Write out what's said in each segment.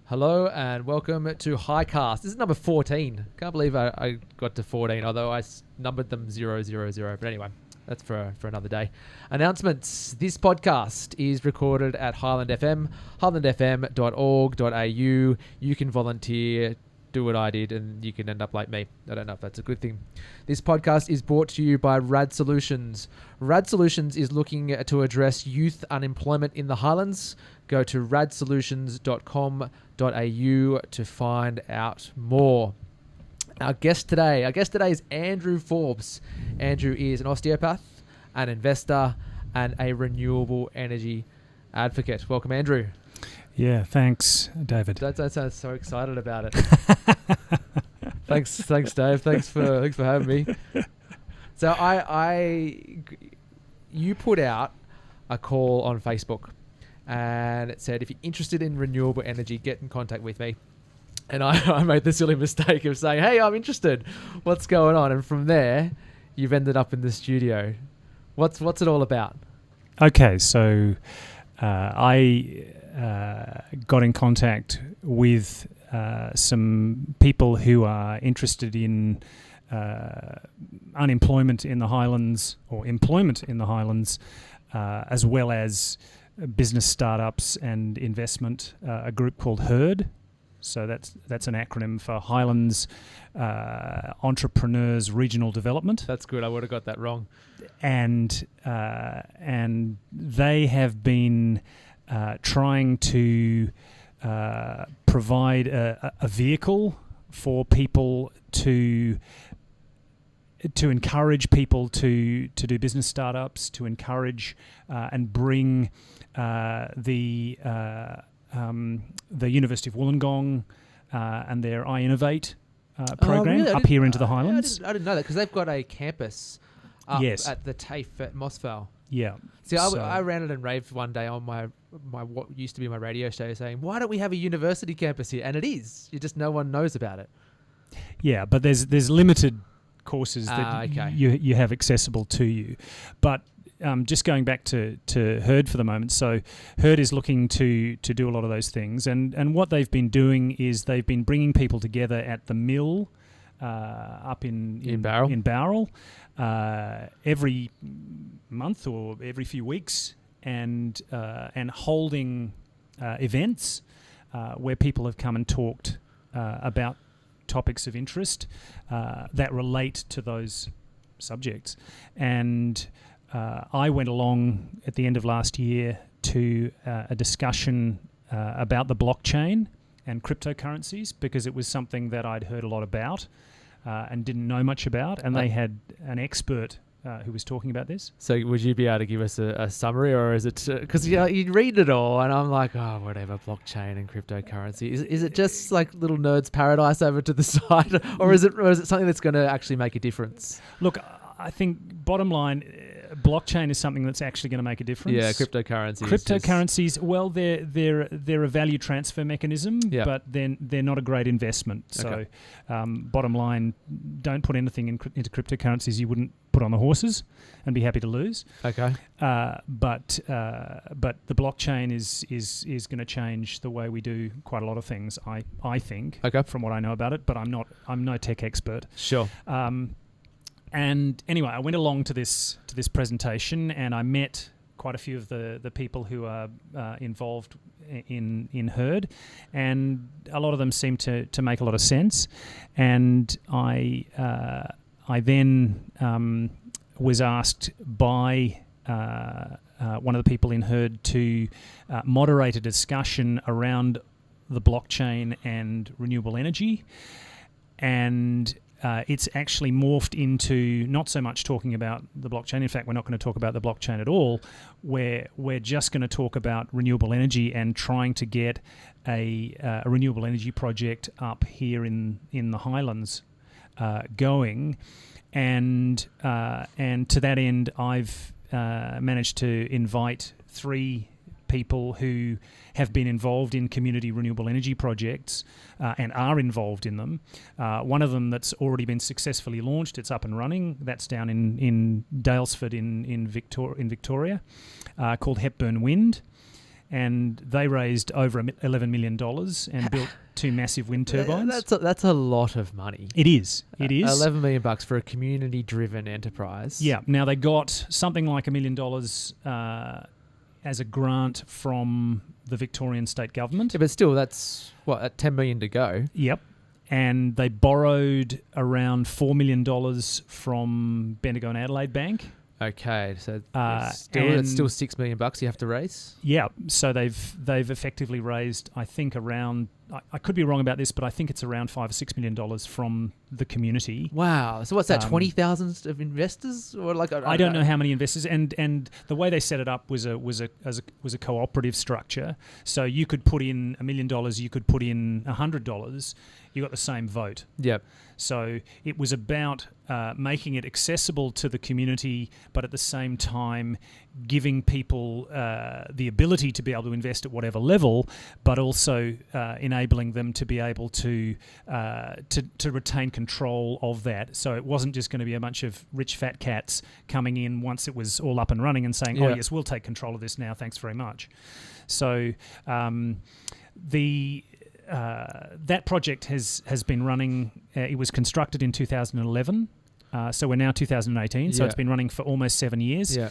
Hello and welcome to HighCast. This is number 14. Can't believe I got to 14, although I numbered them 000. But anyway, that's for another day. Announcements. This podcast is recorded at Highland FM, highlandfm.org.au. You can volunteer, do what I did, and you can end up like me. I don't know if that's a good thing. This podcast is brought to you by Rad Solutions. Rad Solutions is looking to address youth unemployment in the Highlands. Go to radsolutions.com.au to find out more. Our guest today is Andrew Forbes. Andrew is an osteopath, an investor, and a renewable energy advocate. Welcome, Andrew. Yeah, thanks, David. That sounds so excited about it. Thanks, Dave. Thanks for having me. So you put out a call on Facebook, and it said, if you're interested in renewable energy, get in contact with me. And I made the silly mistake of saying, hey, I'm interested. What's going on? And from there, you've ended up in the studio. What's it all about? Okay, so I got in contact with some people who are interested in unemployment in the Highlands, or employment in the Highlands, as well as business startups and investment, a group called HERD. So that's an acronym for Highlands Entrepreneurs Regional Development. That's good. I would have got that wrong. And they have been trying to provide a vehicle for people to encourage people to do business startups, to encourage and bring the University of Wollongong and their iInnovate program up here into the Highlands. I didn't know that, because they've got a campus up at the TAFE at Mossvale. Yeah. See, I ran it and raved one day on my what used to be my radio show, saying, why don't we have a university campus here? And it is. No one knows about it. Yeah, but there's limited courses that you have accessible to you. But just going back to HERD for the moment. So HERD is looking to do a lot of those things. And what they've been doing is they've been bringing people together at the mill up in Bowral every month or every few weeks, and holding events where people have come and talked about topics of interest that relate to those subjects. And I went along at the end of last year to a discussion about the blockchain and cryptocurrencies, because it was something that I'd heard a lot about and didn't know much about, and they had an expert who was talking about this. So would you be able to give us a summary, or is it... Because you read it all, and I'm like, oh, whatever, blockchain and cryptocurrency. Is it just like little nerd's paradise over to the side, or is it something that's going to actually make a difference? Look, I think bottom line, blockchain is something that's actually going to make a difference. Yeah, cryptocurrencies. Cryptocurrencies, well, they're a value transfer mechanism, but then they're not a great investment. So, bottom line, don't put anything into cryptocurrencies you wouldn't put on the horses and be happy to lose. Okay. But the blockchain is going to change the way we do quite a lot of things. I think. Okay. From what I know about it, but I'm no tech expert. Sure. And anyway, I went along to this presentation, and I met quite a few of the people who are involved in HERD, and a lot of them seemed to make a lot of sense. And I then was asked by one of the people in HERD to moderate a discussion around the blockchain and renewable energy, and it's actually morphed into not so much talking about the blockchain. In fact, we're not going to talk about the blockchain at all. We're just going to talk about renewable energy and trying to get a renewable energy project up here in the Highlands going. And to that end, I've managed to invite 3 people who have been involved in community renewable energy projects and are involved in them. One of them that's already been successfully launched, it's up and running. That's down in Daylesford in Victoria, called Hepburn Wind. and they raised over $11 million and built 2 massive wind turbines. That's a lot of money. It is. It is. $11 million for a community-driven enterprise. Yeah. Now, they got something like $1 million as a grant from the Victorian state government. Yeah, but still, that's, at $10 million to go. Yep. And they borrowed around $4 million from Bendigo and Adelaide Bank. Okay, so it's still $6 million you have to raise. Yeah, so they've effectively raised, I think, around. I could be wrong about this, but I think it's around $5 or $6 million from the community. Wow! So what's that? 20,000 of investors, or I don't know how many investors. And the way they set it up was a cooperative structure. So you could put in $1 million, you could put in $100. You got the same vote. Yep. So it was about making it accessible to the community, but at the same time giving people the ability to be able to invest at whatever level, but also enabling them to be able to retain control of that. So it wasn't just going to be a bunch of rich fat cats coming in once it was all up and running and saying, "Oh yes, we'll take control of this now. Thanks very much." So that project has been running. It was constructed in 2011, so we're now 2018. So it's been running for almost 7 years. Yeah.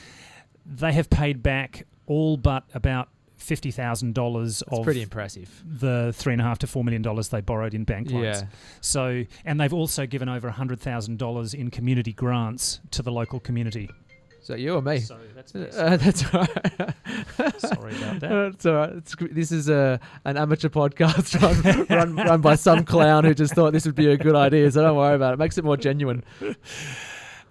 They have paid back all but about $50,000 of pretty impressive. The $3.5 to $4 million they borrowed in bank loans. Yeah. So, and they've also given over $100,000 in community grants to the local community. So you or me? So that's me. That's all right. Sorry about that. That's all right. This is an amateur podcast run by some clown who just thought this would be a good idea. So don't worry about it. It makes it more genuine.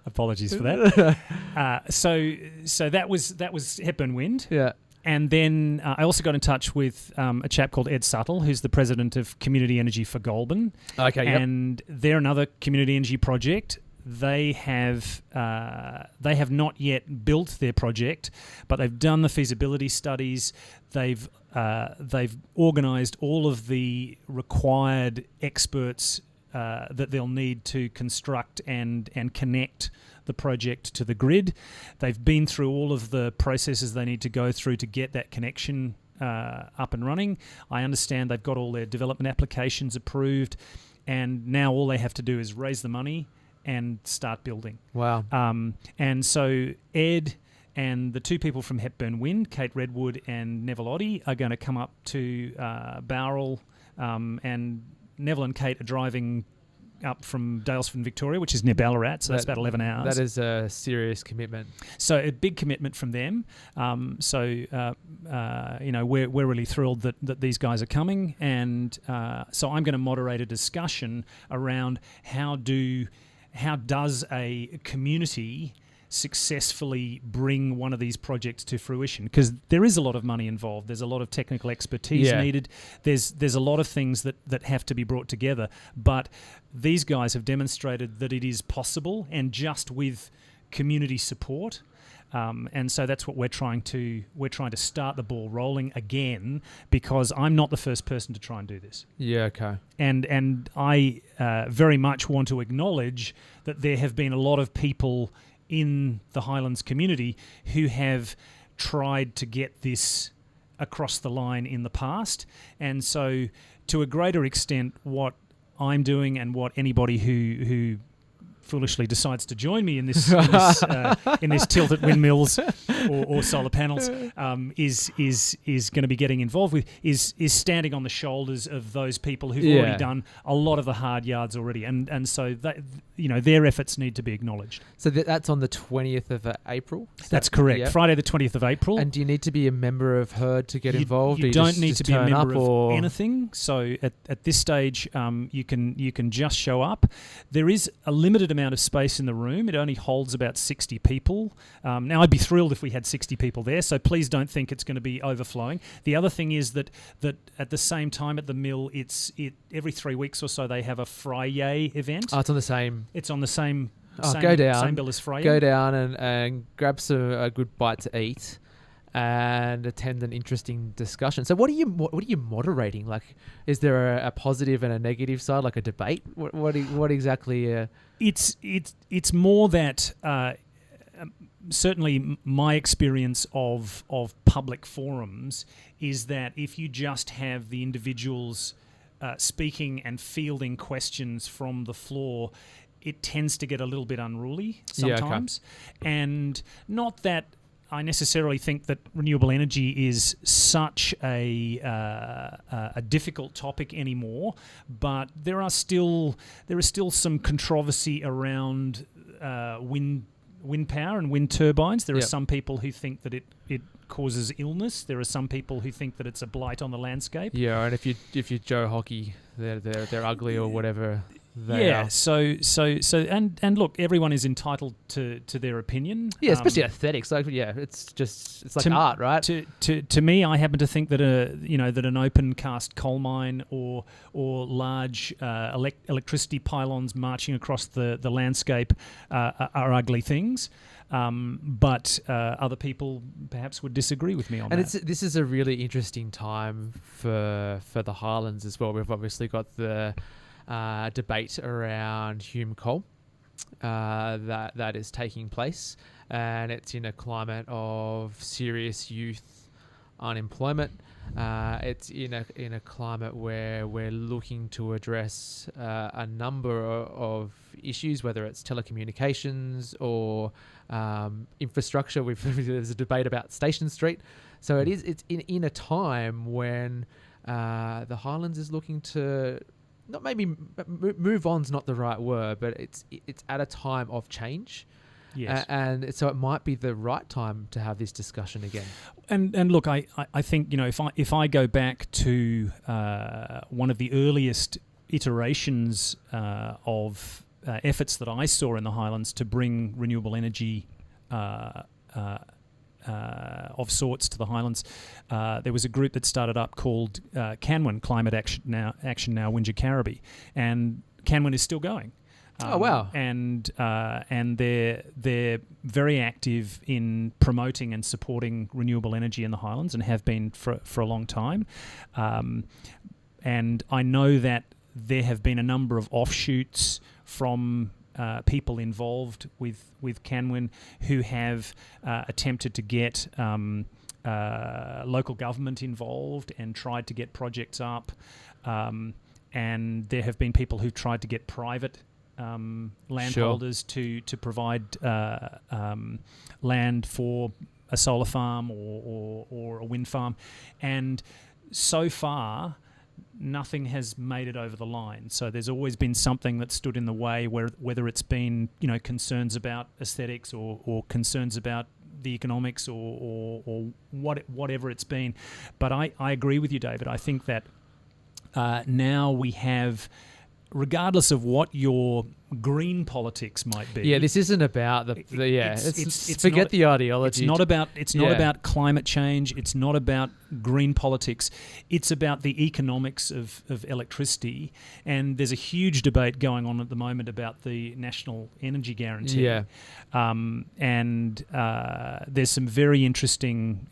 Apologies for that. So that was Hepburn Wind. Yeah. And then I also got in touch with a chap called Ed Suttle, who's the president of Community Energy for Goulburn. Okay. And they're another community energy project. They have not yet built their project, but they've done the feasibility studies. They've organised all of the required experts that they'll need to construct and connect the project to the grid. They've been through all of the processes they need to go through to get that connection up and running. I understand they've got all their development applications approved, and now all they have to do is raise the money and start building. Wow. And so Ed and the 2 people from Hepburn Wind, Kate Redwood and Neville Oddie, are going to come up to Bowral, and Neville and Kate are driving up from Dalesford, Victoria, which is near Ballarat, so that's about 11 hours. That is a serious commitment. So a big commitment from them. We're really thrilled that these guys are coming, and so I'm going to moderate a discussion around how does a community successfully bring one of these projects to fruition, because there is a lot of money involved. There's a lot of technical expertise needed. There's a lot of things that have to be brought together, but these guys have demonstrated that it is possible, and just with community support. And so that's what we're trying to start the ball rolling again, because I'm not the first person to try and do this. Yeah, okay. And I very much want to acknowledge that there have been a lot of people in the Highlands community who have tried to get this across the line in the past. And so to a greater extent, what I'm doing, and what anybody who foolishly decides to join me in this tilt at windmills or solar panels is going to be getting involved with is standing on the shoulders of those people who've already done a lot of the hard yards already, and so that, their efforts need to be acknowledged. So that's on the 20th of April? That's correct. Yep. Friday the 20th of April. And do you need to be a member of HERD to get involved? You don't need to be a member of anything. So at this stage, you can just show up. There is a limited amount of space in the room. It only holds about 60 people. Now, I'd be thrilled if we had 60 people there, so please don't think it's going to be overflowing. The other thing is that at the same time at the mill, every 3 weeks or so they have a Friday event. Oh, it's on the same. It's on the same. Go down. Same bill as Friday. Go down and grab a good bite to eat, and attend an interesting discussion. So what are you moderating? Like, is there a positive and a negative side, like a debate? What exactly? It's more that certainly my experience of public forums is that if you just have the individuals speaking and fielding questions from the floor, it tends to get a little bit unruly sometimes. Yeah, okay. And not that I necessarily think that renewable energy is such a difficult topic anymore, but there is still some controversy around wind power and wind turbines. There are some people who think that it causes illness. There are some people who think that it's a blight on the landscape. Yeah, and if you Joe Hockey, they're ugly or whatever. Are. So and look, everyone is entitled to their opinion. Yeah, especially aesthetics. Like, it's like art, right? To me, I happen to think that an open cast coal mine or large electricity pylons marching across the landscape are ugly things. But other people perhaps would disagree with me on that. And this is a really interesting time for the Highlands as well. We've obviously got the debate around Hume coal that is taking place, and it's in a climate of serious youth unemployment. It's in a climate where we're looking to address a number of issues, whether it's telecommunications or infrastructure. There's a debate about Station Street, so it's in a time when the Highlands is looking to not maybe move on's not the right word, but it's at a time of change. Yes. And so it might be the right time to have this discussion again. And look, I think, if I go back to one of the earliest iterations of efforts that I saw in the Highlands to bring renewable energy of sorts to the Highlands, there was a group that started up called Canwin, Climate Action Now Wingecarribee, and Canwin is still going. Oh wow! And they're very active in promoting and supporting renewable energy in the Highlands, and have been for a long time. And I know that there have been a number of offshoots from people involved with Canwin who have attempted to get local government involved and tried to get projects up. And there have been people who've tried to get private landholders to provide land for a solar farm or a wind farm, and so far nothing has made it over the line. So there's always been something that stood in the way, whether it's been concerns about aesthetics or concerns about the economics or whatever it's been. But I agree with you, David. I think that now we have, regardless of what your green politics might be. Yeah, this isn't about it's forget the ideology. It's not about climate change. It's not about green politics. It's about the economics of electricity. And there's a huge debate going on at the moment about the National Energy Guarantee. Yeah. And there's some very interesting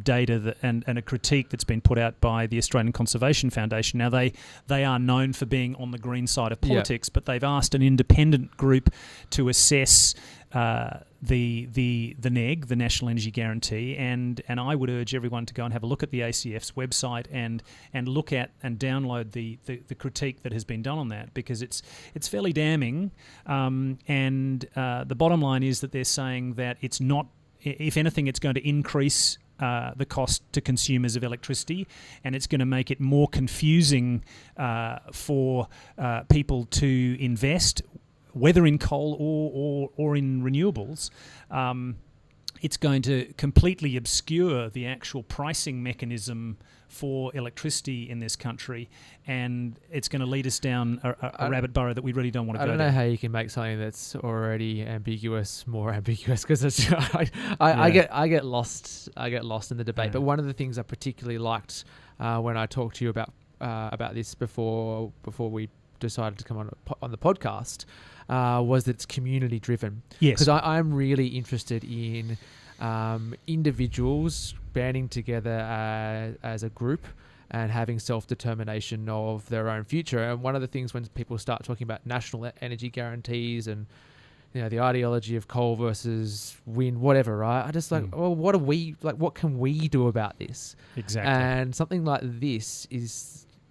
data and a critique that's been put out by the Australian Conservation Foundation. Now, they are known for being on the green side of politics, but they've asked an independent group to assess the NEG, the National Energy Guarantee, and I would urge everyone to go and have a look at the ACF's website and look at and download the critique that has been done on that, because it's fairly damning. And the bottom line is that they're saying that it's not, if anything, it's going to increase the cost to consumers of electricity, and it's going to make it more confusing for people to invest, whether in coal or in renewables. It's going to completely obscure the actual pricing mechanism for electricity in this country, and it's going to lead us down a rabbit burrow that we really don't want to go down. I don't know how you can make something that's already ambiguous more ambiguous, because I get lost in the debate. Yeah. But one of the things I particularly liked when I talked to you about this before we decided to come on the podcast was that it's community driven. Yes, because I'm really interested in individuals banding together as a group and having self-determination of their own future. And one of the things when people start talking about national energy guarantees and the ideology of coal versus wind, whatever, right? I just well, what can we do about this? Exactly. And something like this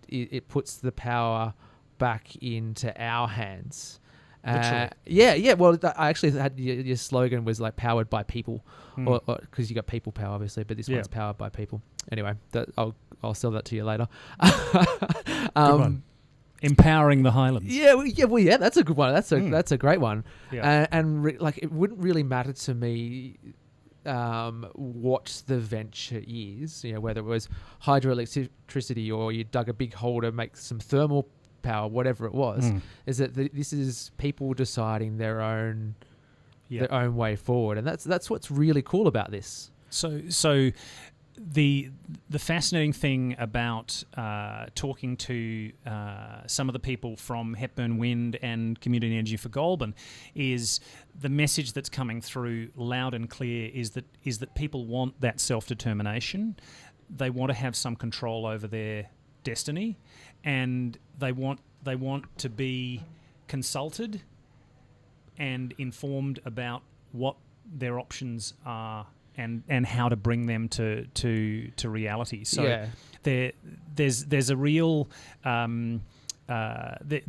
it puts the power back into our hands. Yeah. Well, I actually had your slogan was like powered by people, or because you got people power, obviously, but this one's powered by people. Anyway, I'll sell that to you later. Good one. Empowering the Highlands. Yeah, that's a good one. That's a great one. Yeah. It wouldn't really matter to me what the venture is, whether it was hydroelectricity or you dug a big hole to make some thermal power, whatever it was, is that this is people deciding their own way forward, and that's what's really cool about this. So the fascinating thing about talking to some of the people from Hepburn Wind and Community Energy for Goulburn is the message that's coming through loud and clear is that people want that self-determination. They want to have some control over their destiny, and they want to be consulted and informed about what their options are and how to bring them to reality. So there's a real the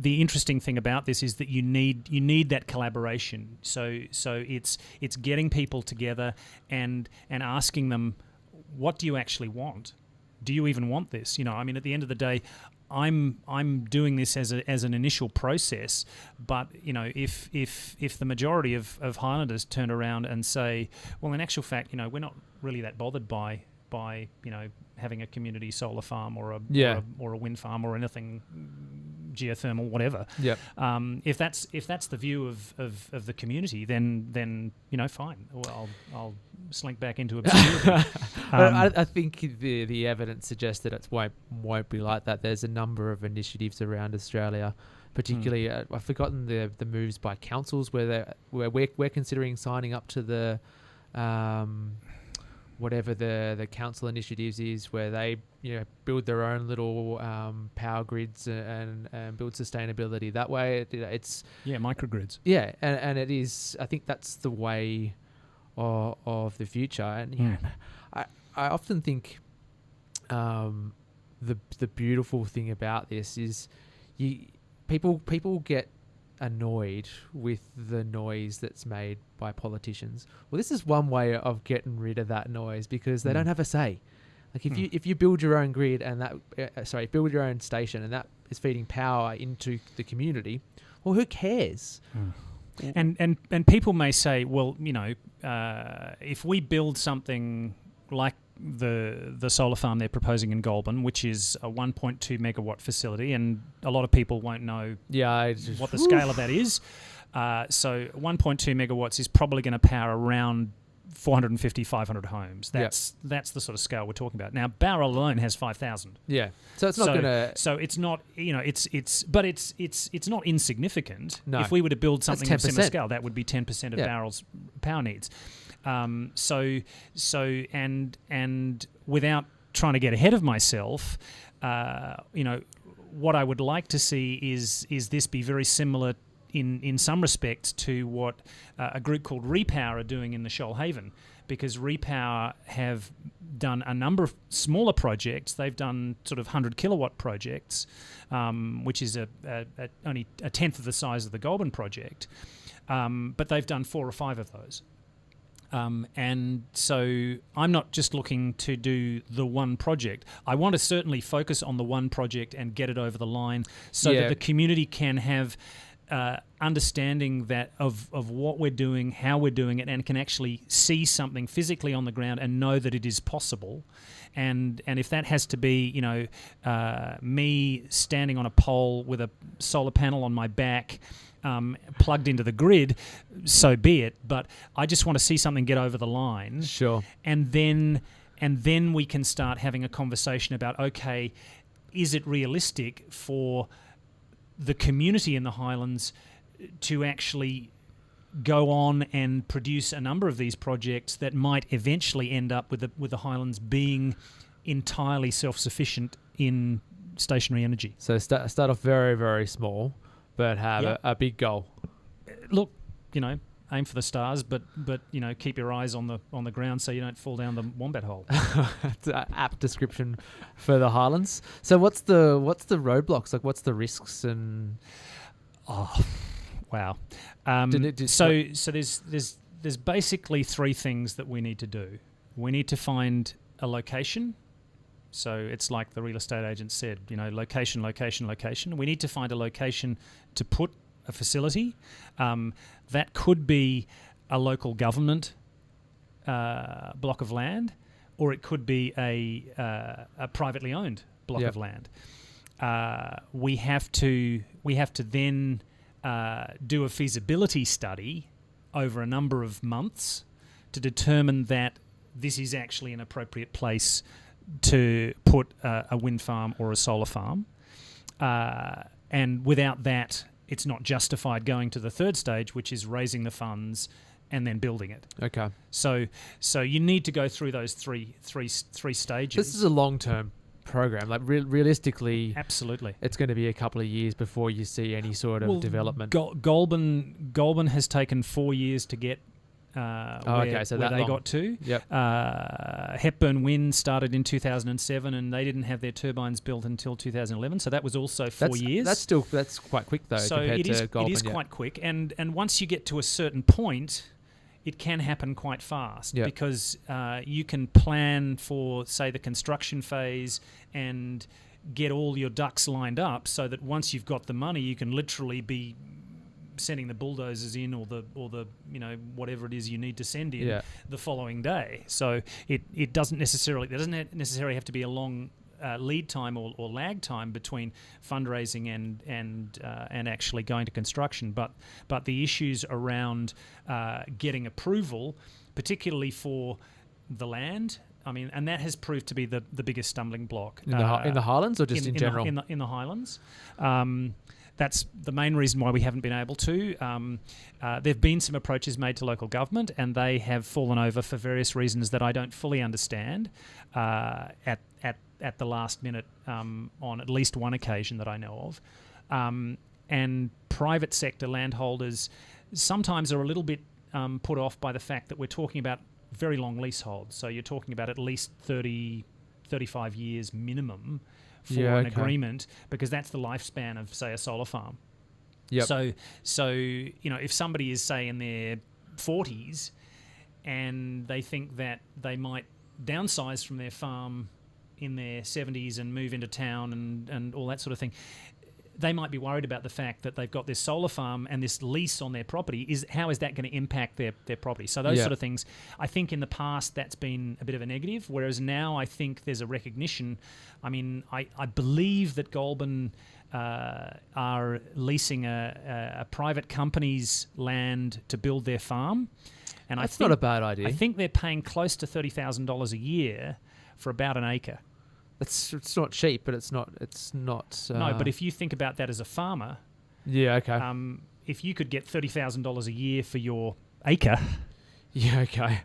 interesting thing about this is that you need that collaboration. So it's getting people together and asking them, what do you actually want? Do you even want this? At the end of the day, I'm doing this as an initial process, but if the majority of Highlanders turn around and say, well, in actual fact, we're not really that bothered by having a community solar farm or a wind farm or anything geothermal, whatever. Yep. If that's the view of the community, then fine. Well, I'll slink back into obscurity. But I think the evidence suggests that it won't be like that. There's a number of initiatives around Australia, particularly I've forgotten the moves by councils where we're considering signing up to the whatever the council initiatives is, where they build their own little power grids and build sustainability that way. It's microgrids. Yeah, and it is. I think that's the way of the future. And I often think the beautiful thing about this is people get annoyed with the noise that's made by politicians. Well, this is one way of getting rid of that noise, because they don't have a say. Like if you build your own grid and that build your own station and that is feeding power into the community, well, who cares? And people may say, well, if we build something like the solar farm they're proposing in Goulburn, which is a 1.2 megawatt facility, and a lot of people won't know what the scale of that is. So 1.2 megawatts is probably going to power around 450, 500 homes. That's the sort of scale we're talking about. Now, Bowral alone has 5,000. Yeah, so it's not going to. So it's not, but it's not insignificant. No. If we were to build something of similar scale, that would be 10% of Bowral's power needs. So without trying to get ahead of myself, what I would like to see is this be very similar in some respects to what a group called Repower are doing in the Shoalhaven, because Repower have done a number of smaller projects. They've done sort of 100 kilowatt projects, which is only a tenth of the size of the Goulburn project, but they've done 4 or 5 of those. And so I'm not just looking to do the one project. I want to certainly focus on the one project and get it over the line so that the community can have understanding that of what we're doing, how we're doing it, and can actually see something physically on the ground and know that it is possible. And if that has to be, me standing on a pole with a solar panel on my back, plugged into the grid, so be it. But I just want to see something get over the line. Sure. And then we can start having a conversation about, okay, is it realistic for the community in the Highlands to actually go on and produce a number of these projects that might eventually end up with the Highlands being entirely self-sufficient in stationary energy. So start off very, very small, but have a big goal. Look, aim for the stars, but keep your eyes on the ground so you don't fall down the wombat hole. It's an apt description for the Highlands. So what's the roadblocks? Like, what's the risks and? Oh, wow. So there's basically three things that we need to do. We need to find a location. So it's like the real estate agent said, location, location, location. We need to find a location to put a facility. That could be a local government block of land, or it could be a privately owned block of land. We have to then do a feasibility study over a number of months to determine that this is actually an appropriate place to put a wind farm or a solar farm. And without that, it's not justified going to the third stage, which is raising the funds and then building it. Okay. So you need to go through those three stages. This is a long-term program. Like realistically, absolutely, it's going to be a couple of years before you see any sort of development. Goulburn has taken 4 years to get where they got to. Yep. Hepburn Wind started in 2007, and they didn't have their turbines built until 2011. So that was also 4 years. That's quite quick though. So compared to Goulburn, it is quite quick, and once you get to a certain point, it can happen quite fast because you can plan for, say, the construction phase and get all your ducks lined up so that once you've got the money, you can literally be sending the bulldozers in or the whatever it is you need to send in the following day. So it doesn't necessarily have to be a long lead time or lag time between fundraising and actually going to construction. But the issues around getting approval, particularly for the land, and that has proved to be the biggest stumbling block in the Highlands, or just in general in the Highlands. That's the main reason why we haven't been able to. There have been some approaches made to local government, and they have fallen over for various reasons that I don't fully understand at the last minute on at least one occasion that I know of. And private sector landholders sometimes are a little bit put off by the fact that we're talking about very long leaseholds. So you're talking about at least 30, 35 years minimum for an agreement, because that's the lifespan of, say, a solar farm. Yep. So if somebody is, say, in their 40s and they think that they might downsize from their farm in their 70s and move into town and all that sort of thing, they might be worried about the fact that they've got this solar farm and this lease on their property. How is that going to impact their property? So those sort of things, I think in the past that's been a bit of a negative, whereas now I think there's a recognition. I believe that Goulburn are leasing a private company's land to build their farm. And that's not a bad idea. I think they're paying close to $30,000 a year for about an acre. It's not cheap, but it's not. No, but if you think about that as a farmer, if you could get $30,000 a year for your acre,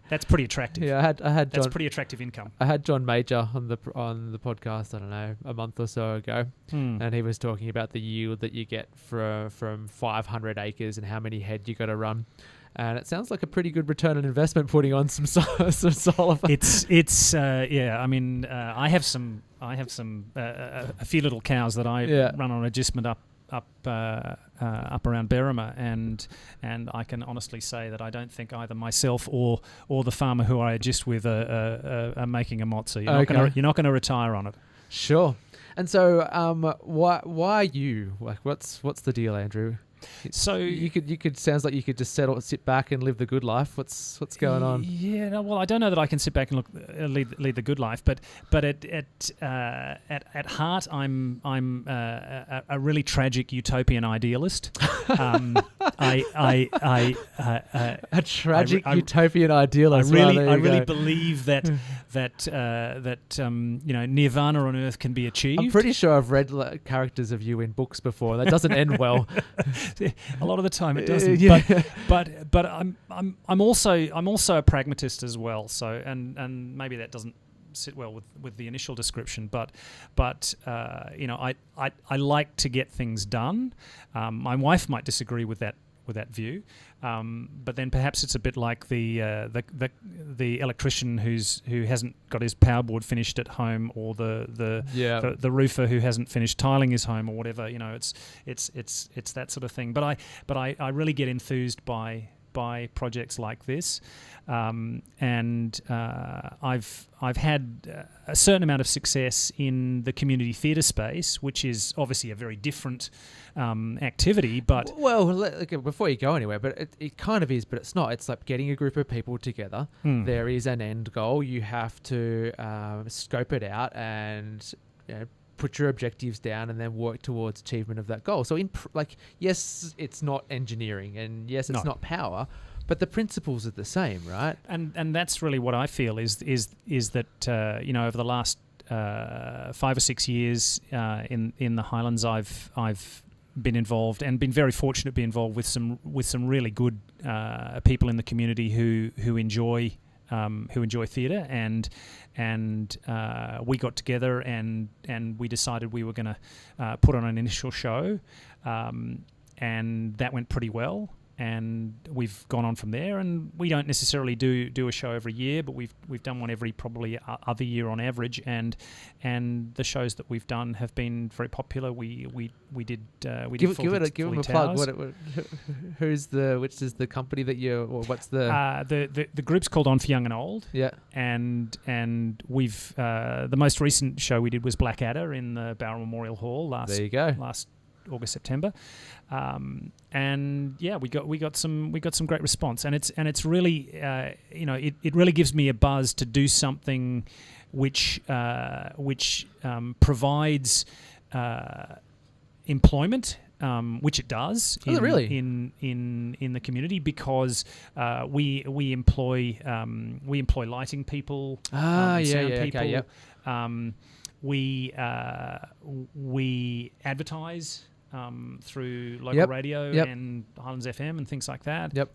that's pretty attractive. Yeah, I had that's pretty attractive income. I had John Major on the podcast, I don't know, a month or so ago, and he was talking about the yield that you get from 500 acres and how many head you got to run. And it sounds like a pretty good return on investment putting on some solar. I have some a few little cows that I run on agistment up around Berrima, and I can honestly say that I don't think either myself or the farmer who I agist with are making a mozza. You're not going to retire on it. Sure. And so, why you? Like, what's the deal, Andrew? So you could sounds like you could just sit back and live the good life. What's going on? Yeah, no, well, I don't know that I can sit back and lead the good life, but at heart, I'm a really tragic utopian idealist. A tragic utopian idealist. I really believe that nirvana on earth can be achieved. I'm pretty sure I've read characters of you in books before. That doesn't end well. A lot of the time it doesn't. But I'm also a pragmatist as well. So and maybe that doesn't sit well with the initial description. But I like to get things done. My wife might disagree with view. But then perhaps it's a bit like the electrician who hasn't got his power board finished at home, or the roofer who hasn't finished tiling his home, or whatever. It's that sort of thing. But I really get enthused by projects like this, and I've had a certain amount of success in the community theatre space, which is obviously a very different activity. But before you go anywhere, but it kind of is, but it's not. It's like getting a group of people together. There is an end goal. You have to scope it out and put your objectives down and then work towards achievement of that goal. So yes, it's not engineering, and yes, it's not power, but the principles are the same, right? And that's really what I feel is that over the last 5 or 6 years in the Highlands, I've been involved and been very fortunate to be involved with some really good people in the community who enjoy theatre, and we got together and we decided we were going to put on an initial show, and that went pretty well. And we've gone on from there, and we don't necessarily do a show every year, but we've done one every probably other year on average, and the shows that we've done have been very popular. We did give them a plug. Which is the company that what's the group's called On for Young and Old. Yeah, and we've the most recent show we did was Blackadder in the Bowral Memorial Hall last August, September, and yeah, we got some great response, and it's really it really gives me a buzz to do something which provides employment, which it does in the community, because we employ lighting people, sound people. Okay, yep. We advertise through local radio and Highlands FM and things like that. Yep.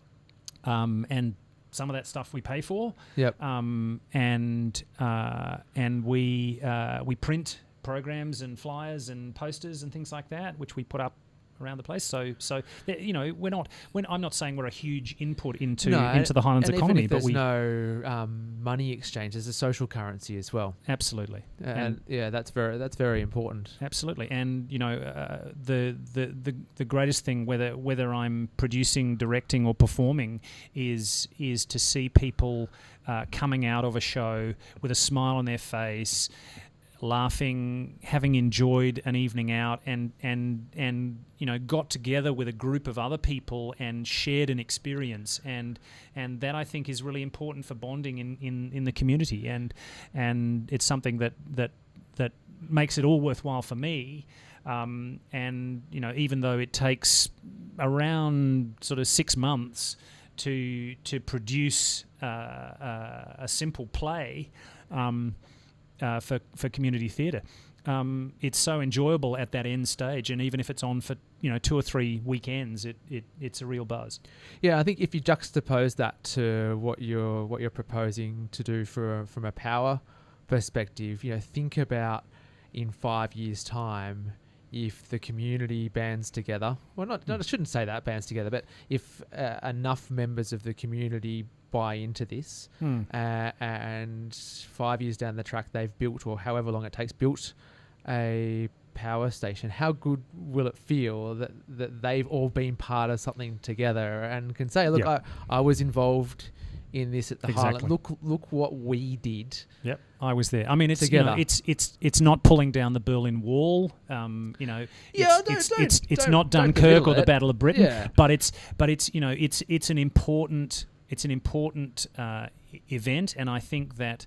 And some of that stuff we pay for. Yep. And we print programs and flyers and posters and things like that, which we put up around the place. So I'm not saying we're a huge input into the Highlands economy, but there's no money exchange. There's a social currency as well. Absolutely, and that's very important. Absolutely, and the greatest thing, whether I'm producing, directing, or performing, is to see people coming out of a show with a smile on their face, laughing, having enjoyed an evening out, and got together with a group of other people and shared an experience, and that I think is really important for bonding in the community, and it's something that makes it all worthwhile for me. And even though it takes around sort of 6 months to produce a simple play for community theatre, it's so enjoyable at that end stage, and even if it's on for 2 or 3 weekends, it's a real buzz. Yeah, I think if you juxtapose that to what you're proposing to do from a power perspective, think about in 5 years' time, if the community bands together, well, I shouldn't say that bands together, but if enough members of the community buy into this, and 5 years down the track they've built, or however long it takes, built a power station, how good will it feel that they've all been part of something together and can say, look, I was involved in this at the Highland. Look what we did. Yep, I was there. I mean, it's it's not pulling down the Berlin Wall. It's not Dunkirk or the Battle of Britain. But it's an important event, and I think that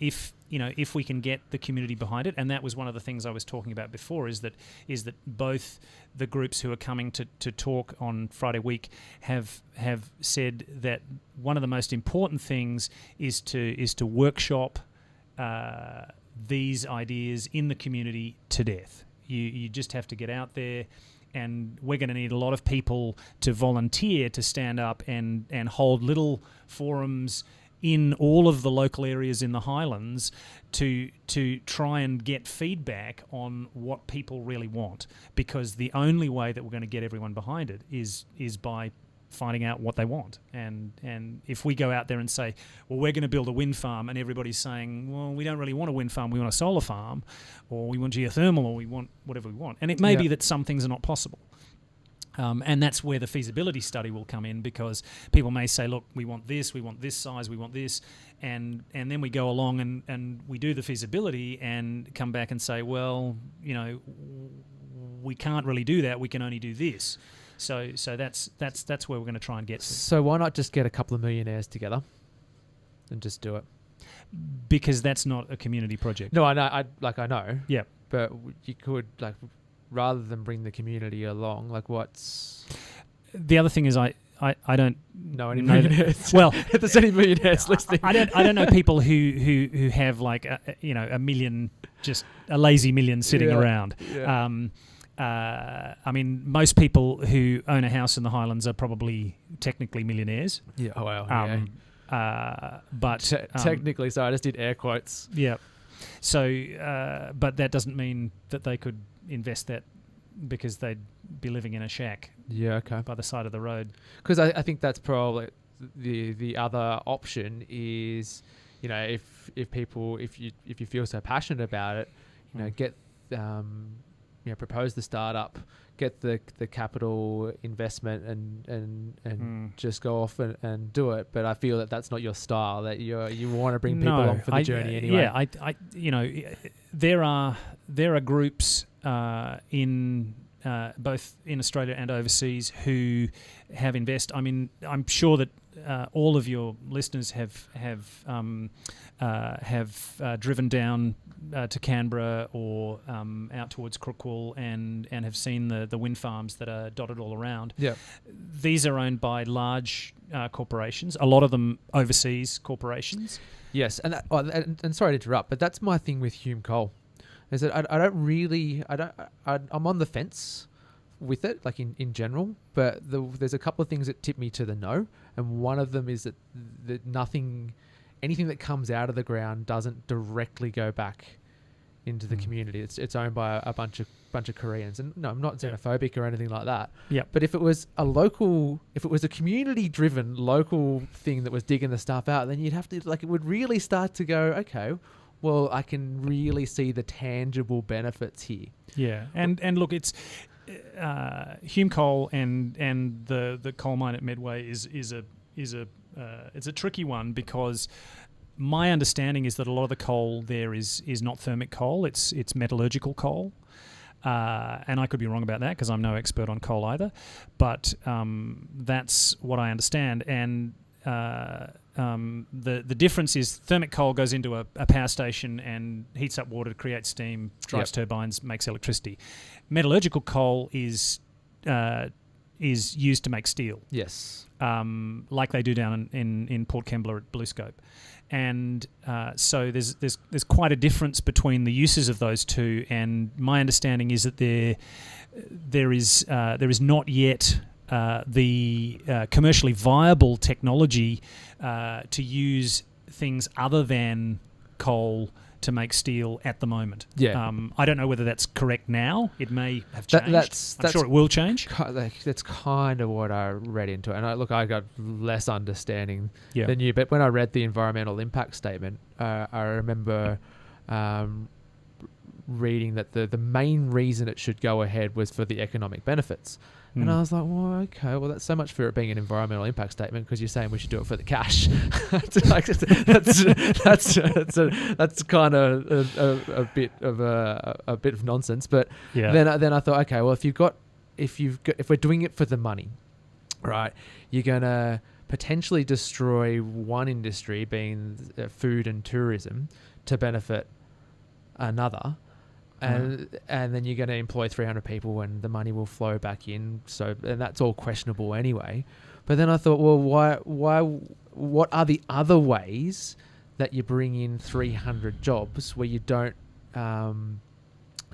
if we can get the community behind it, and that was one of the things I was talking about before, is that both the groups who are coming to talk on Friday week have said that one of the most important things is to workshop these ideas in the community to death. You just have to get out there, and we're going to need a lot of people to volunteer to stand up and hold little forums in all of the local areas in the Highlands to try and get feedback on what people really want, because the only way that we're going to get everyone behind it is by finding out what they want. And if we go out there and say, well, we're going to build a wind farm, and everybody's saying, well, we don't really want a wind farm, we want a solar farm, or we want geothermal, or we want whatever we want. And it may be that some things are not possible. And that's where the feasibility study will come in, because people may say, look, we want this size, we want this, and then we go along and we do the feasibility and come back and say, well, we can't really do that, we can only do this. So that's where we're going to try and get to. So why not just get a couple of millionaires together and just do it? Because that's not a community project. No, I know. I know. Yeah. But you could, rather than bring the community along, what's... The other thing is I don't know any millionaires. Well, if there's any millionaires listening, I don't know people who have a million, just a lazy million sitting around. Yeah. I mean, most people who own a house in the Highlands are probably technically millionaires. Yeah. Oh, well. But technically, sorry, I just did air quotes. Yeah. So, but that doesn't mean that they could invest that, because they'd be living in a shack. Yeah. Okay. By the side of the road. Because I think that's probably the other option is, if you feel so passionate about it, get propose the startup, get the capital investment, and just go off and do it. But I feel that that's not your style. That you want to bring people along for the journey anyway. Yeah, there are groups in both in Australia and overseas who have invested. I mean, I'm sure that all of your listeners have driven down to Canberra or out towards Crookwell and have seen the wind farms that are dotted all around. Yeah, these are owned by large corporations. A lot of them overseas corporations. Yes, and sorry to interrupt, but that's my thing with Hume Coal, is that I'm on the fence with it, in general, but there's a couple of things that tip me to the no, and one of them is that anything that comes out of the ground doesn't directly go back into the community. It's owned by a bunch of Koreans, and no, I'm not xenophobic or anything like that. Yeah. But if it was a community-driven local thing that was digging the stuff out, then you'd have to it would really start to go, okay, well, I can really see the tangible benefits here. Yeah, and look, it's Hume Coal and the coal mine at Medway is a tricky one, because my understanding is that a lot of the coal there is not thermic coal, it's metallurgical coal. And I could be wrong about that, because I'm no expert on coal either, but that's what I understand. And the difference is thermic coal goes into a power station and heats up water to create steam, drives turbines, makes electricity. Metallurgical coal is used to make steel. Yes. Like they do down in Port Kembla at BlueScope. And so there's quite a difference between the uses of those two, and my understanding is that there is not yet the commercially viable technology to use things other than coal to make steel at the moment. Yeah. I don't know whether that's correct now. It may have changed. I'm sure it will change. That's kind of what I read into it. And I got less understanding Yeah. than you. But when I read the environmental impact statement, I remember reading that the main reason it should go ahead was for the economic benefits. And I was like, well, okay, well, that's so much for it being an environmental impact statement, because you're saying we should do it for the cash. that's kind of a bit of nonsense. But then I thought, okay, well, if we're doing it for the money, right, you're gonna potentially destroy one industry, being food and tourism, to benefit another. And then you're going to employ 300 people, and the money will flow back in. And that's all questionable anyway. But then I thought, well, what are the other ways that you bring in 300 jobs where you don't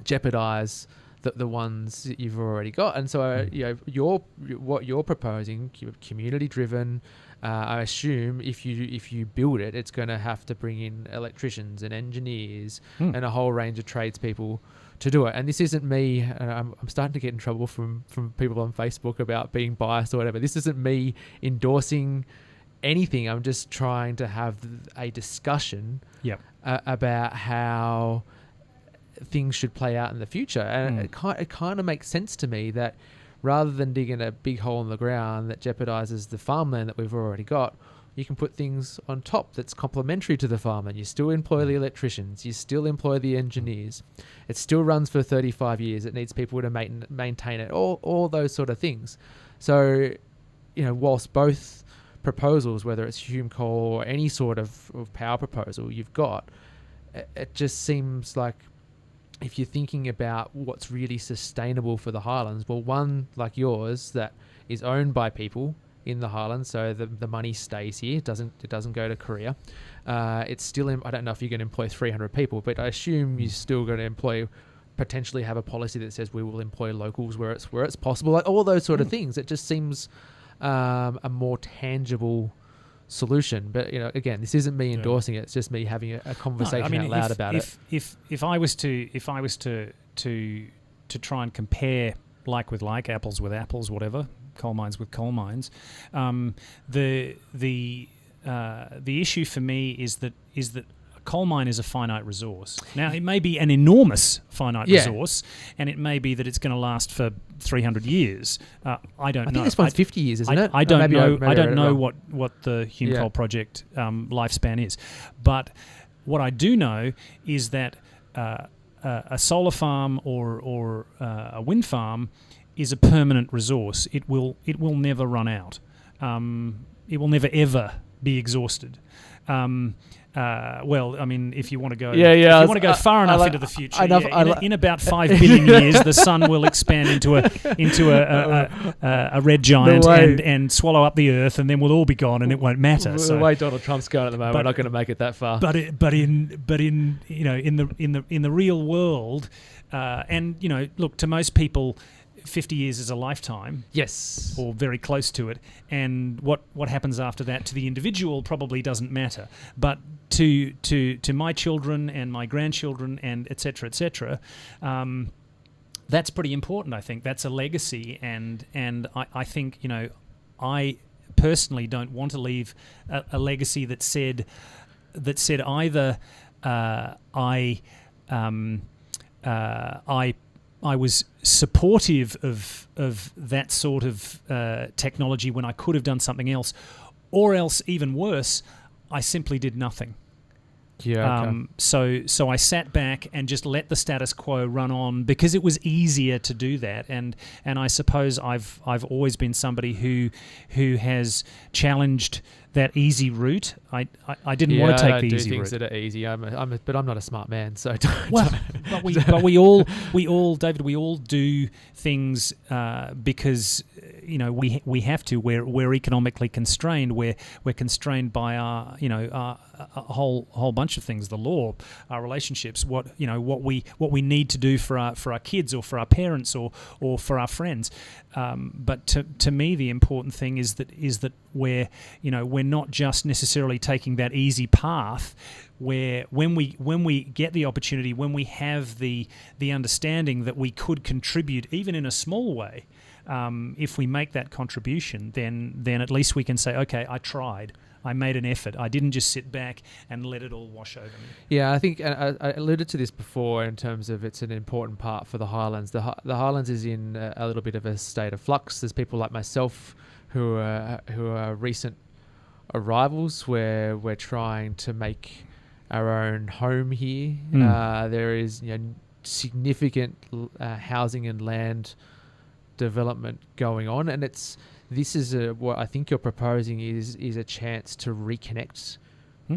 jeopardize the ones that you've already got. And so what you're proposing, community driven. I assume if you build it, it's going to have to bring in electricians and engineers and a whole range of tradespeople to do it. And this isn't me. I'm starting to get in trouble from people on Facebook about being biased or whatever. This isn't me endorsing anything. I'm just trying to have a discussion about how things should play out in the future. And it kind of makes sense to me that rather than digging a big hole in the ground that jeopardizes the farmland that we've already got, you can put things on top that's complementary to the farmland. You still employ the electricians. You still employ the engineers. It still runs for 35 years. It needs people to maintain it, all those sort of things. So, whilst both proposals, whether it's Hume coal or any sort of power proposal you've got, it just seems like if you're thinking about what's really sustainable for the Highlands, well, one like yours that is owned by people in the Highlands, so the money stays here. It doesn't go to Korea. It's still I don't know if you're going to employ 300 people, but I assume you're still going to potentially have a policy that says we will employ locals where it's possible. Like all those sort of things. It just seems a more tangible solution. But again, this isn't me endorsing it. It's just me having a conversation out loud about it. If I was to try and compare like with like, apples with apples, whatever, coal mines with coal mines, the issue for me is that a coal mine is a finite resource. Now, it may be an enormous finite resource, and it may be that it's going to last for 300 years. I don't know. I think this one's 50 years, isn't it? I don't know. I don't know what the Hume coal project lifespan is, but what I do know is that a solar farm or a wind farm is a permanent resource. It will never run out. It will never ever be exhausted. Well, I mean, if you want to go, if you want to go far enough into the future, in about 5 billion years, the sun will expand into a red giant and swallow up the Earth, and then we'll all be gone, and it won't matter. The way Donald Trump's going at the moment, we're not going to make it that far. But in the real world, and look, to most people, 50 years is a lifetime. Yes. Or very close to it. And what happens after that to the individual probably doesn't matter. But to my children and my grandchildren and et cetera, that's pretty important, I think. That's a legacy. And I think, I personally don't want to leave a legacy that said either I was supportive of that sort of technology when I could have done something else, or else, even worse, I simply did nothing. Yeah. Okay. So I sat back and just let the status quo run on because it was easier to do that. And I suppose I've always been somebody who has challenged that easy route. I didn't want to take the easy route. I do things that are easy. But I'm not a smart man, so but we all, David, we all do things because we have to. We're economically constrained. We're constrained by our a whole bunch of things, the law, our relationships, what we need to do for our kids or for our parents or for our friends. But to me, the important thing is that we're not just necessarily taking that easy path, where when we get the opportunity, when we have the understanding that we could contribute even in a small way, if we make that contribution, then at least we can say, okay, I tried. I made an effort. I didn't just sit back and let it all wash over me. Yeah, I think I alluded to this before in terms of it's an important part for the Highlands. The Highlands is in a little bit of a state of flux. There's people like myself who are recent arrivals where we're trying to make our own home here. There is significant housing and land development going on, and this is what I think you're proposing is a chance to reconnect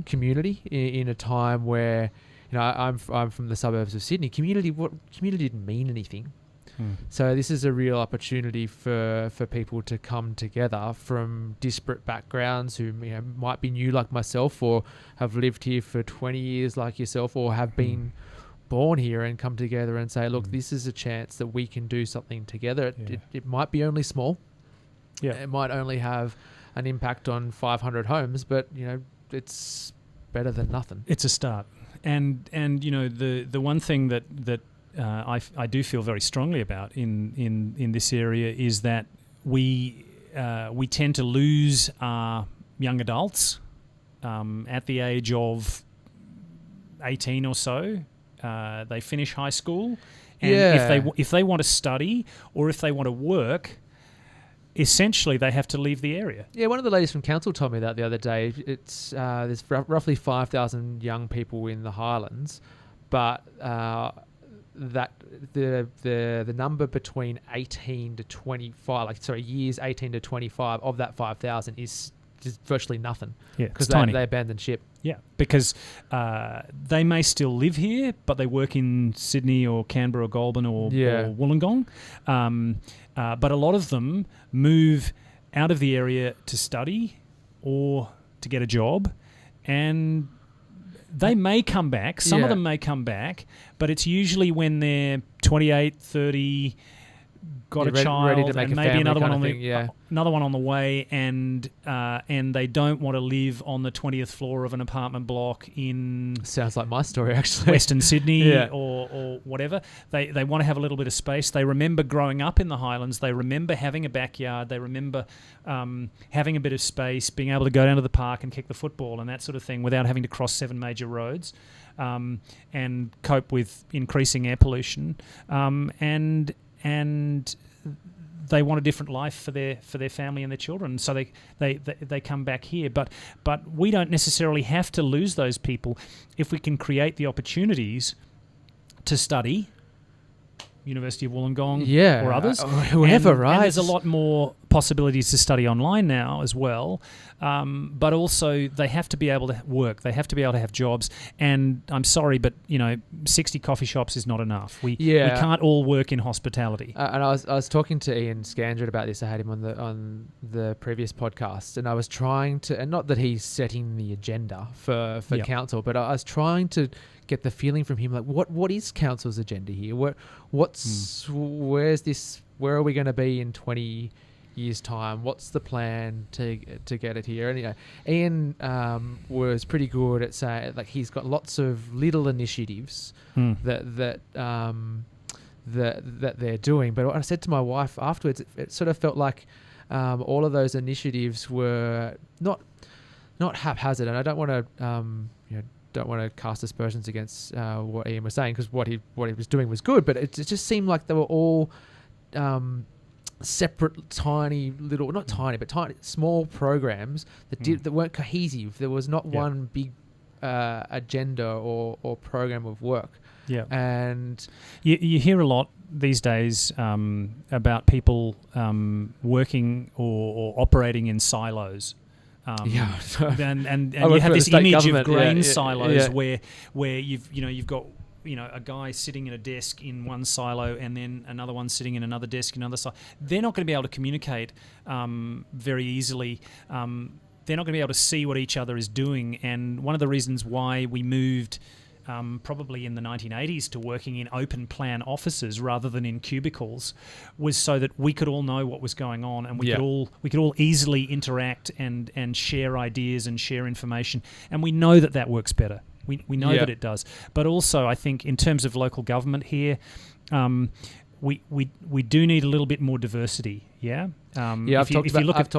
community in a time where I'm from the suburbs of Sydney. Community didn't mean anything. So this is a real opportunity for people to come together from disparate backgrounds who might be new like myself, or have lived here for 20 years like yourself, or have been born here and come together and say, look, this is a chance that we can do something together. It might be only small. Yeah, it might only have an impact on 500 homes, but it's better than nothing. It's a start. And the one thing that I do feel very strongly about in this area is that we tend to lose our young adults at the age of 18 or so. They finish high school, and if they want to study or if they want to work, essentially they have to leave the area. Yeah, one of the ladies from council told me that the other day. It's there's roughly 5,000 young people in the Highlands, but that the number between 18 to 25, years 18 to 25 of that 5,000 is just virtually nothing. Yeah, because they abandoned ship. Yeah, because they may still live here, but they work in Sydney or Canberra or Goulburn or Wollongong. But a lot of them move out of the area to study or to get a job, and they may come back. Some of them may come back, but it's usually when they're 28, 30, got a child, ready to make and a maybe another one on the way, and they don't want to live on the 20th floor of an apartment block in sounds like my story actually Western Sydney or whatever. They want to have a little bit of space. They remember growing up in the Highlands. They remember having a backyard. They remember having a bit of space, being able to go down to the park and kick the football and that sort of thing without having to cross 7 major roads and cope with increasing air pollution and they want a different life for their family and their children, so they come back here. But we don't necessarily have to lose those people if we can create the opportunities to study, University of Wollongong or others. Whoever, right? And there's a lot more possibilities to study online now as well. But also they have to be able to work. They have to be able to have jobs. And I'm sorry, but 60 coffee shops is not enough. We can't all work in hospitality. And I was talking to Ian Scandrett about this. I had him on the previous podcast, and I was trying to, and not that he's setting the agenda for council, but I was trying to get the feeling from him, like what is council's agenda here? Where's this? Where are we going to be in 20 years' time? What's the plan to get it here? And Ian was pretty good at saying, like, he's got lots of little initiatives that they're doing. But what I said to my wife afterwards, it sort of felt like all of those initiatives were not haphazard, and I don't want to cast aspersions against what Ian was saying, because what he was doing was good, but it just seemed like they were all separate, tiny little, not tiny, but tiny small programs that weren't cohesive. There was not one big agenda or program of work. Yeah, and you hear a lot these days about people working or operating in silos. And you have this image of grain silos where you've got a guy sitting at a desk in one silo and then another one sitting in another desk in another silo. They're not going to be able to communicate very easily. They're not going to be able to see what each other is doing. And one of the reasons why we moved probably in the 1980s to working in open plan offices rather than in cubicles was so that we could all know what was going on, and we could all easily interact and share ideas and share information, and we know that works better. We know that it does. But also, I think in terms of local government here, we do need a little bit more diversity. Yeah. I've talked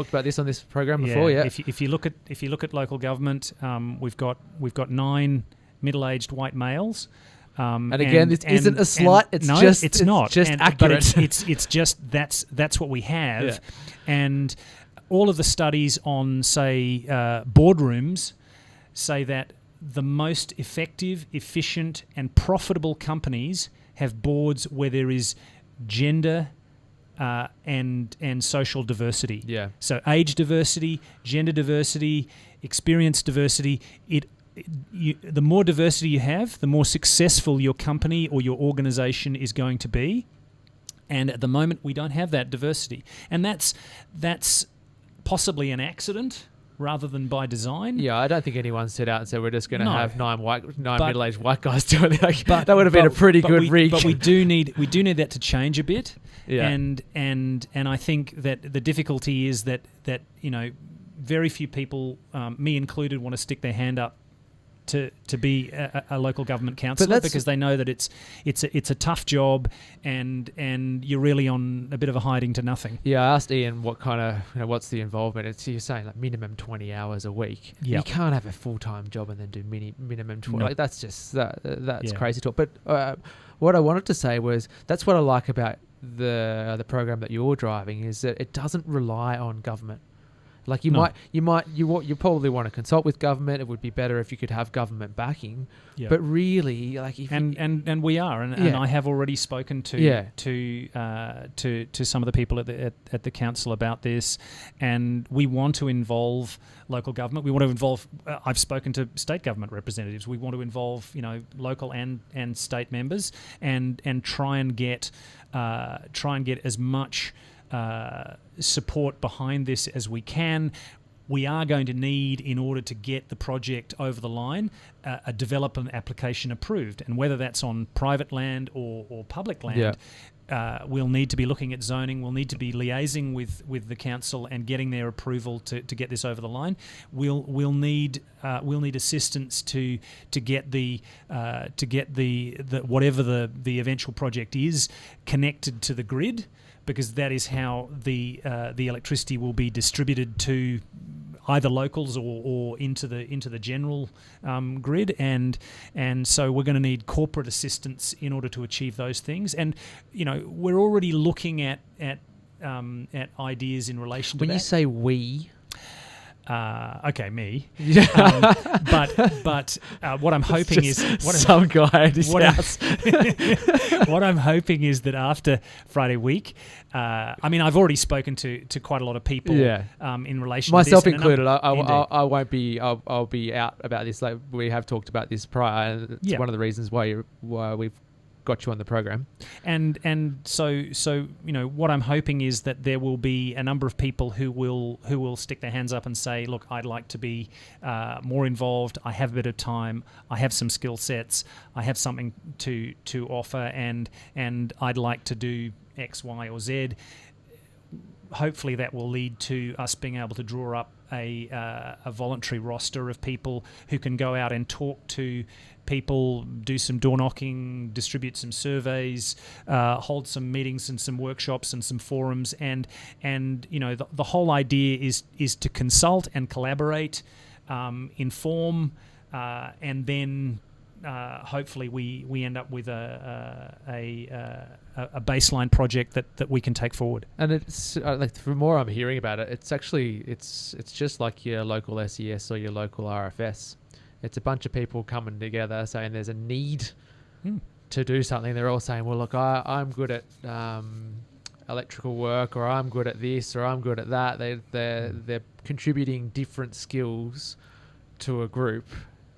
about this on this program before. Yeah. If you look at local government, we've got 9 middle-aged white males. And again, this isn't a slight. It's not accurate. But it's just that's what we have, and all of the studies on, say, boardrooms say that the most effective, efficient, and profitable companies have boards where there is gender and social diversity. Yeah. So age diversity, gender diversity, experience diversity. The more diversity you have, the more successful your company or your organization is going to be. And at the moment, we don't have that diversity. And that's possibly an accident. rather than by design. Yeah, I don't think anyone set out and said we're just going to have nine middle-aged white guys doing it. Like, that would have been a pretty good rig. But we do need that to change a bit. Yeah. And I think that the difficulty is that very few people, me included, want to stick their hand up to be a local government councillor, because they know that it's a tough job and you're really on a bit of a hiding to nothing. Yeah, I asked Ian what kind of what's the involvement. You're saying like minimum 20 hours a week. Yep. You can't have a full-time job and then do minimum 20. No. Like that's just that's crazy talk. But what I wanted to say was that's what I like about the program that you're driving, is that it doesn't rely on government. Like you probably want to consult with government. It would be better if you could have government backing. Yep. But really, like and we are, and I have already spoken to some of the people at the council about this, and we want to involve local government. We want to involve. I've spoken to state government representatives. We want to involve local and state members, and try and get as much support behind this as we can. We are going to need, in order to get the project over the line, a development application approved, and whether that's on private land or public land, we'll need to be looking at zoning. We'll need to be liaising with the council and getting their approval to get this over the line. We'll need assistance to get the whatever the eventual project is connected to the grid, because that is how the electricity will be distributed to either locals or into the general grid, and so we're going to need corporate assistance in order to achieve those things. And we're already looking at ideas in relation to that. When you say we. Okay, me. But what I'm hoping is some guy at his house. What I'm hoping is that after Friday week, I've already spoken to quite a lot of people. In relation myself to this, included. I won't be. I'll be out about this. Like we have talked about this prior. And it's one of the reasons why we've got you on the program. And so what I'm hoping is that there will be a number of people who will stick their hands up and say, look, I'd like to be more involved. I have a bit of time. I have some skill sets. I have something to offer, and I'd like to do X, Y, or Z. Hopefully that will lead to us being able to draw up a voluntary roster of people who can go out and talk to people, do some door knocking, distribute some surveys, hold some meetings and some workshops and some forums, and the whole idea is to consult and collaborate, inform, and then hopefully we end up with a baseline project that we can take forward. And it's like, the more I'm hearing about it, it's actually it's just like your local SES or your local RFS. It's a bunch of people coming together saying there's a need to do something. They're all saying, well, look, I'm good at electrical work, or I'm good at this, or I'm good at that. They're contributing different skills to a group.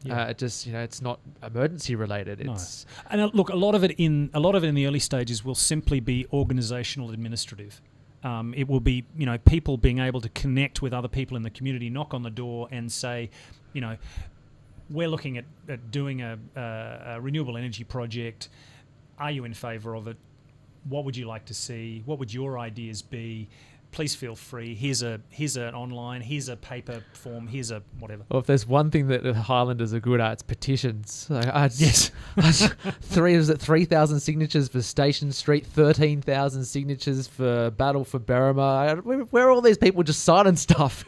It's not emergency related. It's and look, a lot of it in the early stages will simply be organisational administrative. It will be people being able to connect with other people in the community, knock on the door, and say, we're looking at doing a renewable energy project. Are you in favour of it? What would you like to see? What would your ideas be? Please feel free. Here's an online. Here's a paper form. Here's a whatever. Well, if there's one thing that the Highlanders are good at, it's petitions. Yes. 3,000 signatures for Station Street, 13,000 signatures for Battle for Berrima. Where are all these people just signing stuff?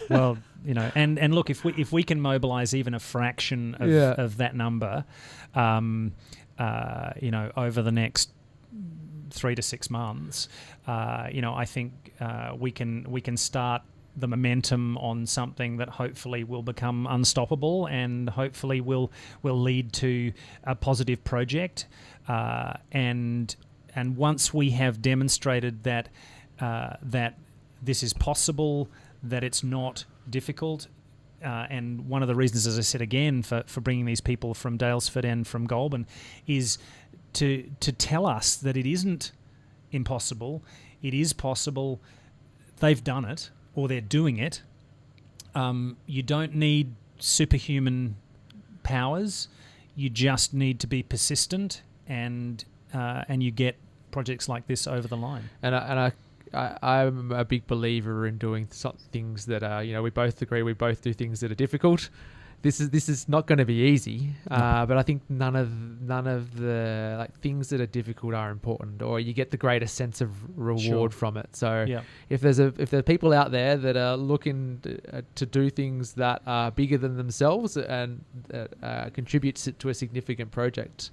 Well, and look, if we can mobilise even a fraction of that number, over the next 3 to 6 months, I think we can start the momentum on something that hopefully will become unstoppable, and hopefully will lead to a positive project. And once we have demonstrated that this is possible, that it's not difficult. And one of the reasons, as I said again, for bringing these people from Daylesford and from Goulburn is to tell us that it isn't impossible. It is possible. They've done it, or they're doing it. You don't need superhuman powers. You just need to be persistent, and you get projects like this over the line. I'm a big believer in doing things that are, we both agree we both do things that are difficult. This is not going to be easy, but I think none of the things that are difficult are important, or you get the greatest sense of reward from it. So if there are people out there that are looking to do things that are bigger than themselves and contributes to a significant project,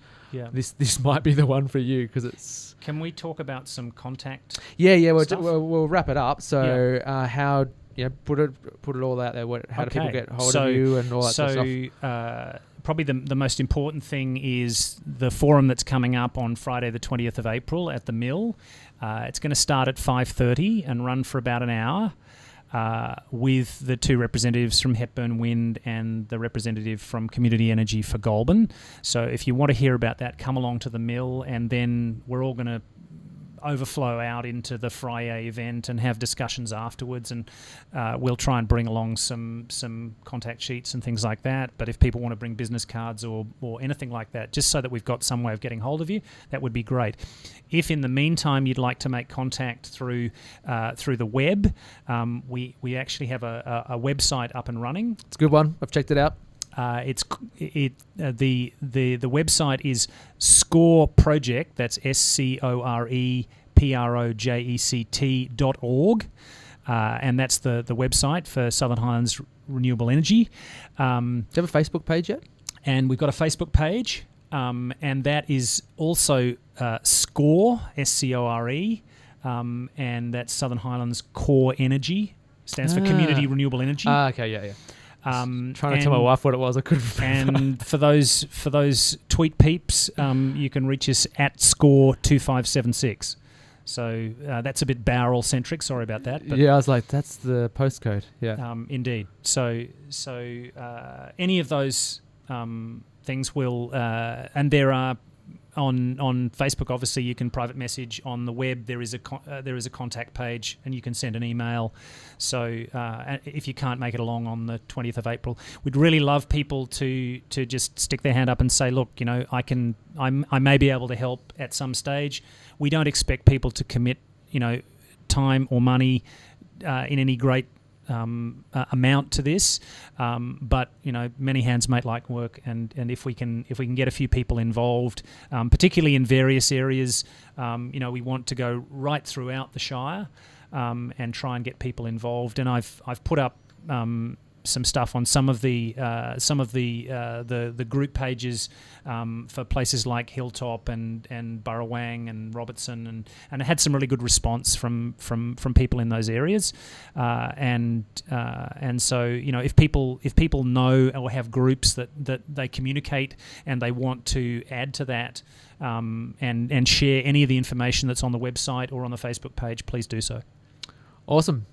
this might be the one for you, because it's. Can we talk about some contact? We'll wrap it up. So how. Put it all out there. How do people get hold of you and all that sort of stuff? Probably the most important thing is the forum that's coming up on Friday the 20th of April at the Mill. It's going to start at 5:30 and run for about an hour with the two representatives from Hepburn Wind and the representative from Community Energy for Goulburn. So if you want to hear about that, come along to the Mill, and then we're all going to overflow out into the Friday event and have discussions afterwards, and we'll try and bring along some contact sheets and things like that. But if people want to bring business cards or anything like that, just so that we've got some way of getting hold of you, that would be great. If in the meantime you'd like to make contact through the web, we actually have a website up and running. It's a good one. I've checked it out. The website is Score Project. That's SCOREPROJECT.org, and that's the website for Southern Highlands Renewable Energy. Do you have a Facebook page yet? And we've got a Facebook page, and that is also Score SCORE, and that's Southern Highlands Core Energy. Stands for Community Renewable Energy. Okay, yeah. Trying to tell my wife what it was, I couldn't remember. And for those tweet peeps, you can reach us at Score2576. So that's a bit Bowral centric. Sorry about that. But I was like, that's the postcode. Yeah, indeed. So any of those things will, and there are. On Facebook, obviously, you can private message. On the web, there is a contact page, and you can send an email. So if you can't make it along on the 20th of April, we'd really love people to just stick their hand up and say, look, I may be able to help at some stage. We don't expect people to commit, time or money in any great amount to this, but many hands make light work, and if we can get a few people involved, particularly in various areas, we want to go right throughout the Shire and try and get people involved. And I've put up some stuff on some of the group pages for places like Hilltop and Burrawang and Robertson, and it had some really good response from people in those areas, and so if people know or have groups that they communicate and they want to add to that, and share any of the information that's on the website or on the Facebook page, please do so. Awesome.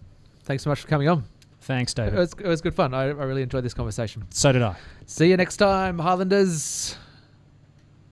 Thanks so much for coming on. Thanks, David. It was good fun. I really enjoyed this conversation. So did I. See you next time, Highlanders.